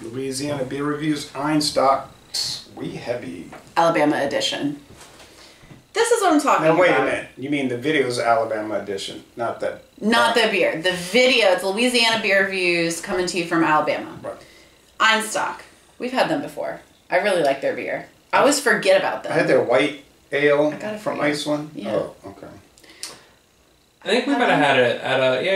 Louisiana Beer Reviews, Einstock Wee Heavy. Alabama edition. This is what I'm talking about. Now wait a minute. You mean the video's Alabama edition, not the... Not the beer. The video, it's Louisiana Beer Reviews coming to you from Alabama. Right. Einstock. We've had them before. I really like their beer. I always forget about them. I had their white ale from Iceland. Yeah. Oh, okay. I think we might have had it at a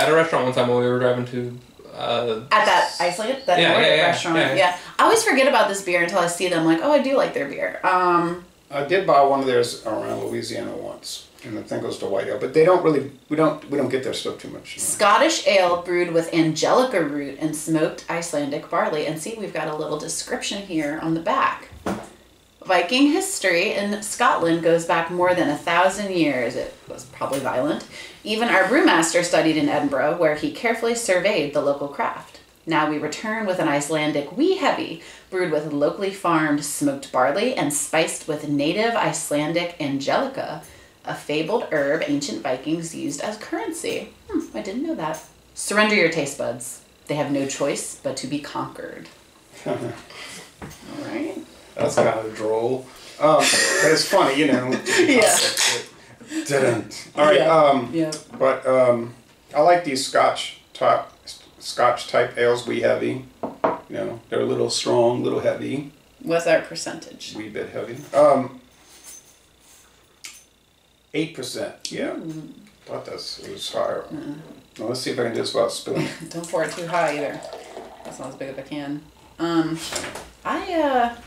at a restaurant one time when we were driving to at that Iceland, that restaurant. Yeah. I always forget about this beer until I see them. Like, oh, I do like their beer. I did buy one of theirs around Louisiana once, and I think it was the white ale. But they don't really. We don't get their stuff too much. Scottish ale brewed with Angelica root and smoked Icelandic barley. And see, we've got a little description here on the back. Viking history in Scotland goes back more than 1,000 years. It was probably violent. Even our brewmaster studied in Edinburgh, where he carefully surveyed the local craft. Now we return with an Icelandic Wee Heavy, brewed with locally farmed smoked barley and spiced with native Icelandic Angelica, a fabled herb ancient Vikings used as currency. I didn't know that. Surrender your taste buds. They have no choice but to be conquered. All right. That's kind of droll. But it's funny, you know. Yeah. All right. But I like these Scotch type ales, Wee Heavy. You know, they're a little strong, a little heavy. What's our percentage? Wee bit heavy. 8%. Yeah. Thought it was higher. Well, let's see if I can do this without spilling. Don't pour it too high either. That's not as big of a can. Here.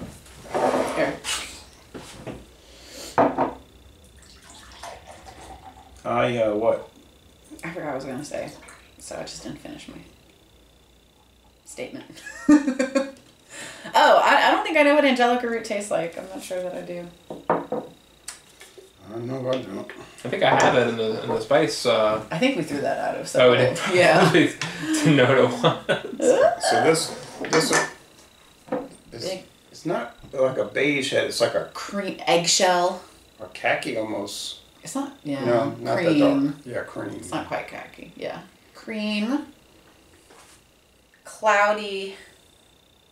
What? I forgot what I was going to say, so I just didn't finish my statement. Oh, I don't think I know what Angelica root tastes like. I'm not sure that I do. I know I don't. I think I have it in the spice. I think we threw that out of Oh, we did? Yeah. Didn't know what it was. So it's not like a beige head. It's like a cream eggshell. Or khaki almost. It's not. Yeah. No, not cream. that dark. Yeah, cream. It's not quite khaki. Yeah. Cream. Cloudy.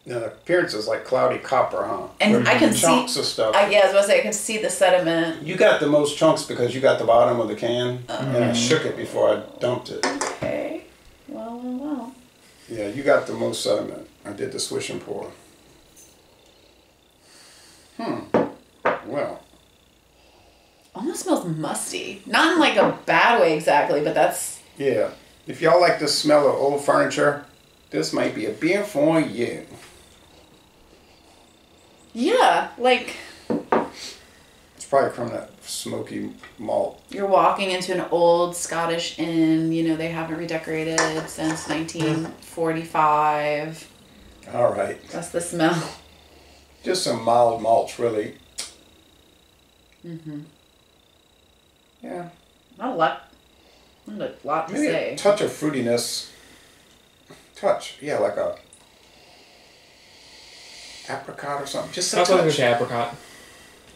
No, the appearance is like cloudy copper, huh? And I can see chunks of stuff. Yeah, I was about to say I can see the sediment. You got the most chunks because you got the bottom of the can, and I shook it before I dumped it. Okay. Well. Yeah, you got the most sediment. I did the swish and pour. Well. Almost smells musty. Not in like a bad way exactly, but that's... Yeah. If y'all like the smell of old furniture, this might be a beer for you. Yeah, like... It's probably from that smoky malt. You're walking into an old Scottish inn, you know, they haven't redecorated since 1945. All right. That's the smell. Just some mild malts, really. Yeah. Not a lot to Maybe say. a touch of fruitiness. Yeah, like a apricot or something. Just a touch. I was going to say apricot.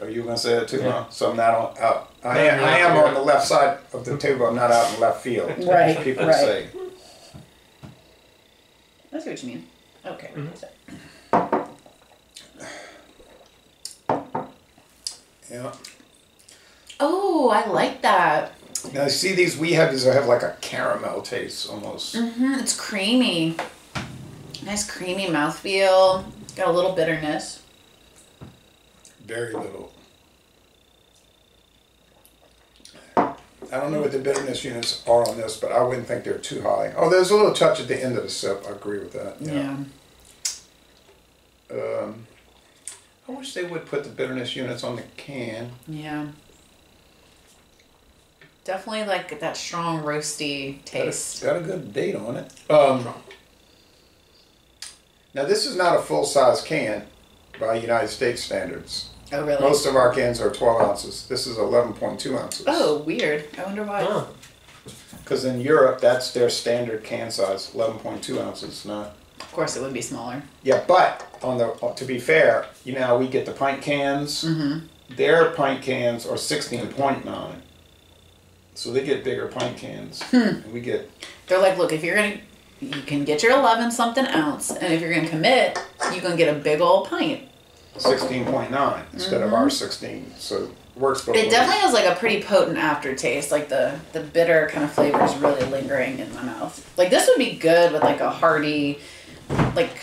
Are you going to say that too? Yeah. Huh? So I'm not out. I am on the left side of the table. I'm not out in left field. Right. People say. I see what you mean. Okay. Yeah. Oh, I like that. Now, see these Wee Heavies have like a caramel taste almost. It's creamy. Nice creamy mouthfeel. Got a little bitterness. Very little. I don't know what the bitterness units are on this, but I wouldn't think they're too high. Oh, there's a little touch at the end of the sip. I agree with that. Yeah. I wish they would put the bitterness units on the can. Yeah. Definitely like that strong roasty taste. Got a good date on it. Now this is not a full-size can by United States standards. Oh, really? Most of our cans are 12 ounces. This is 11.2 ounces. Oh, weird. I wonder why. Because in Europe, that's their standard can size, 11.2 ounces, not... Of course, it would be smaller. Yeah, but to be fair, you know how we get the pint cans? Their pint cans are 16.9. So they get bigger pint cans. And we get... They're like, look, if you're going to you can get your 11 something ounce, and if you're gonna commit, you can get a big old pint. 16.9 instead of our 16, so works both ways. It definitely has like a pretty potent aftertaste, like the bitter kind of flavor is really lingering in my mouth. Like this would be good with like a hearty, like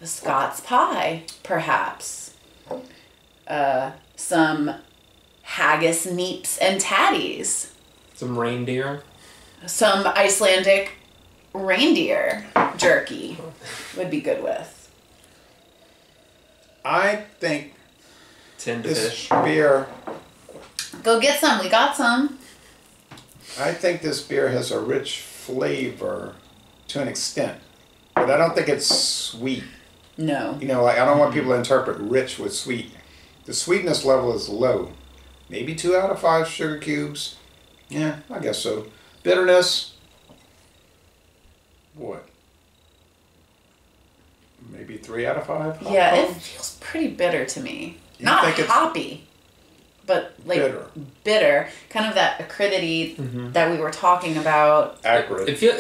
a Scots pie, perhaps. Some haggis, neeps, and tatties. Some reindeer. Some Icelandic reindeer jerky would be good with. I think Tinned this fish. beer... Go get some. We got some. I think this beer has a rich flavor to an extent, but I don't think it's sweet. No. You know, like I don't want people to interpret rich with sweet. The sweetness level is low. Maybe 2 out of 5 sugar cubes. Yeah, I guess so. Bitterness. What? Maybe 3 out of 5? Yeah, it feels pretty bitter to me. You Not think it's hoppy, but like bitter. Kind of that acridity that we were talking about. Acrid. It feels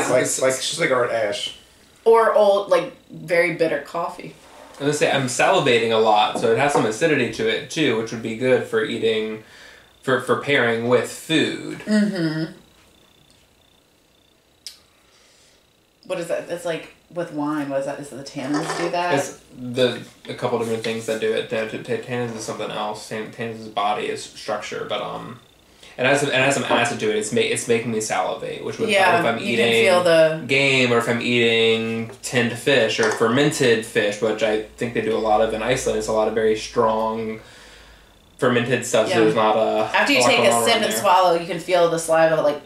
like it's like cigarette ash. Or old, like very bitter coffee. I was gonna say I'm salivating a lot, so it has some acidity to it too, which would be good for eating, for pairing with food. Mm-hmm. What is that? It's like with wine. What is that? Is it the tannins do that? It's a couple different things that do it. Tannins is something else. Tannins is body is structure, but it has some acid to it. It's making me salivate, which would help if I'm eating can feel the game or if I'm eating tinned fish or fermented fish, which I think they do a lot of in Iceland. It's a lot of very strong fermented stuff. So there's not a after you take a sip and swallow, you can feel the saliva like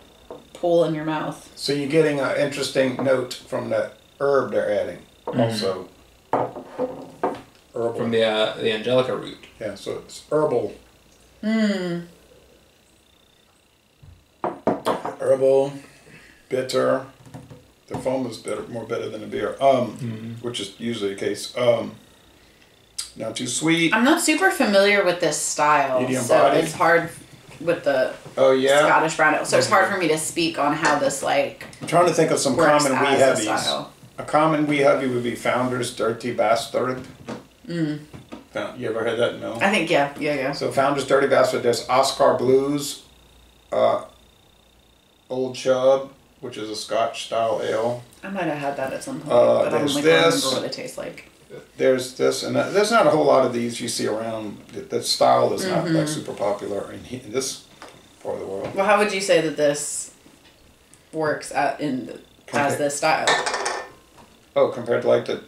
pool in your mouth. So you're getting an interesting note from the herb they're adding. Also, herbal. From the Angelica root. Yeah, so it's herbal. Herbal, bitter. The foam is bitter, more bitter than the beer. Which is usually the case. Not too sweet. I'm not super familiar with this style, Medium so body. it's hard with the Scottish brown ale. So it's hard for me to speak on how this like. I'm trying to think of some common wee as a heavies. style. A common wee heavy would be Founder's Dirty Bastard. You ever heard that? No. I think yeah. So Founder's Dirty Bastard. There's Oscar Blues, Old Chub, which is a Scotch style ale. I might have had that at some point, but I don't remember what it tastes like. There's this, and there's not a whole lot of these you see around. The style is not like super popular in this part of the world. Well, how would you say that this works as this style? Oh, compared to like the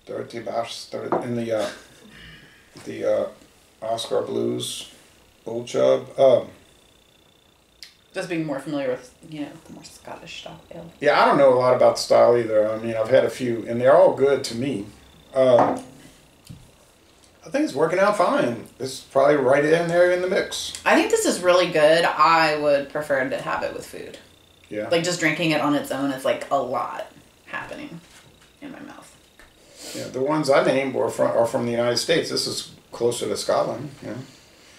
Dirty Bastard in the Oscar Blues, Old Chub. Just being more familiar with, the more Scottish style ale. Yeah, I don't know a lot about the style either. I mean, I've had a few, and they're all good to me. I think it's working out fine. It's probably right in there in the mix. I think this is really good. I would prefer to have it with food. Yeah. Like just drinking it on its own, it's like a lot happening in my mouth. Yeah, the ones I named are from the United States. This is closer to Scotland. Yeah.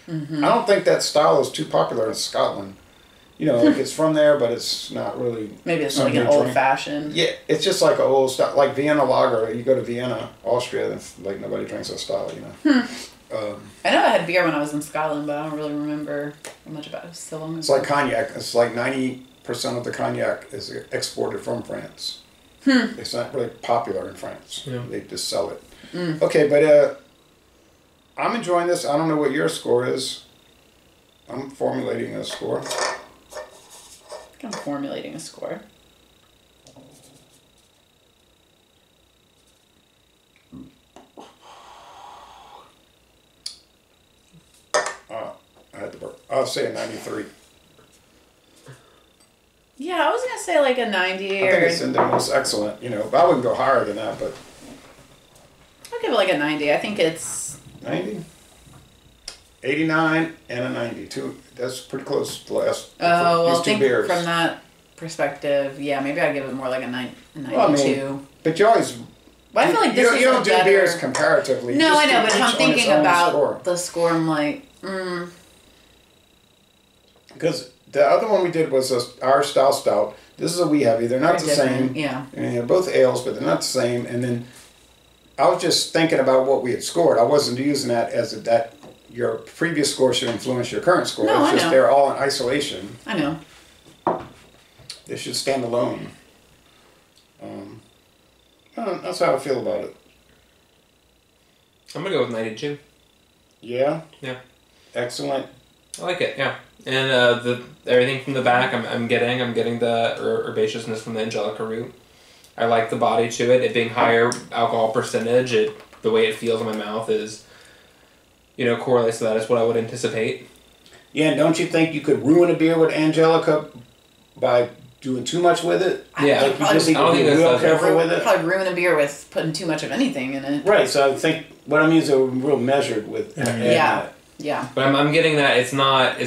I don't think that style is too popular in Scotland. Like it's from there, but it's not really. Maybe it's like an old fashioned. Yeah, it's just like an old style, like Vienna lager. You go to Vienna, Austria, and like nobody drinks that style, I know I had beer when I was in Scotland, but I don't really remember much about it. So long ago. It's like cognac. It's like 90% of the cognac is exported from France. It's not really popular in France. Yeah. They just sell it. Okay, but I'm enjoying this. I don't know what your score is. I'm formulating a score. I'm formulating a score. I had to burp. I'll say a 93. Yeah, I was gonna say like a 90 I think it's in the most excellent, but I wouldn't go higher than that, but... I'll give it like a 90. I think it's... 90? 89 and a 92. That's pretty close to the last. I think beers. From that perspective, yeah, maybe I'd give it more like a 92. Well, I mean, but you always... Well, I feel like this is you don't do better... beers comparatively. No, I know, but if I'm thinking about score. the score, I'm like, Because The other one we did was our style stout. This is a Wee Heavy. They're not the same. Yeah. And they're both ales, but they're not the same. And then I was just thinking about what we had scored. I wasn't using that as that your previous score should influence your current score. No, it's just I know. they're all in isolation. I know. They should stand alone. That's how I feel about it. I'm gonna go with 92. Yeah. Yeah. Excellent. I like it. Yeah. And the everything from the back, I'm getting the herbaceousness from the Angelica root. I like the body to it. It being higher alcohol percentage, the way it feels in my mouth is, correlates to that. Is what I would anticipate. Yeah, and don't you think you could ruin a beer with Angelica by doing too much with it? Yeah. Like you just need to be real careful with it. Probably ruin a beer with putting too much of anything in it. Right, so I think what I mean is real measured with Yeah. But I'm getting that it's not.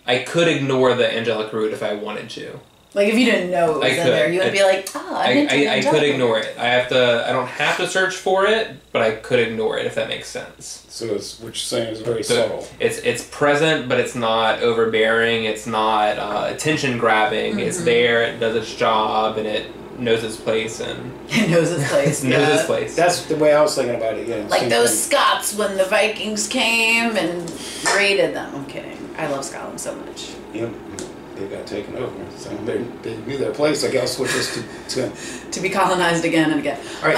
I could ignore the Angelica root if I wanted to. Like if you didn't know it was in there, you would be like, I could ignore it. I don't have to search for it, but I could ignore it if that makes sense. So it's, what you're saying is very subtle. It's present, but it's not overbearing. It's not attention grabbing. Mm-hmm. It's there. It does its job, and it knows its place. And it knows its place. Its place. That's the way I was thinking about it. Yeah, like those Scots when the Vikings came and raided them. I'm kidding. I love Scotland so much. Yep. They got taken over, so they knew their place, I guess, which is to be colonized again and again. All right.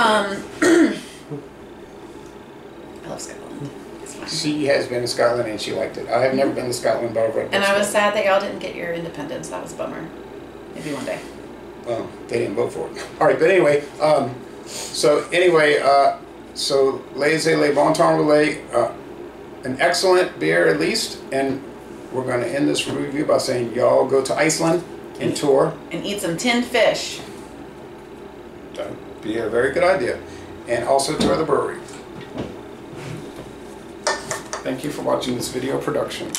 I love Scotland. It's fine. She has been to Scotland and she liked it. I have never been to Scotland, but I've read. And I was sad that y'all didn't get your independence. That was a bummer. Maybe one day. Well, they didn't vote for it. All right, but anyway, so Le Bon Temps Relais, an excellent beer at least, and we're going to end this review by saying y'all go to Iceland and tour. And eat some tinned fish. That would be a very good idea. And also tour the brewery. Thank you for watching this video production.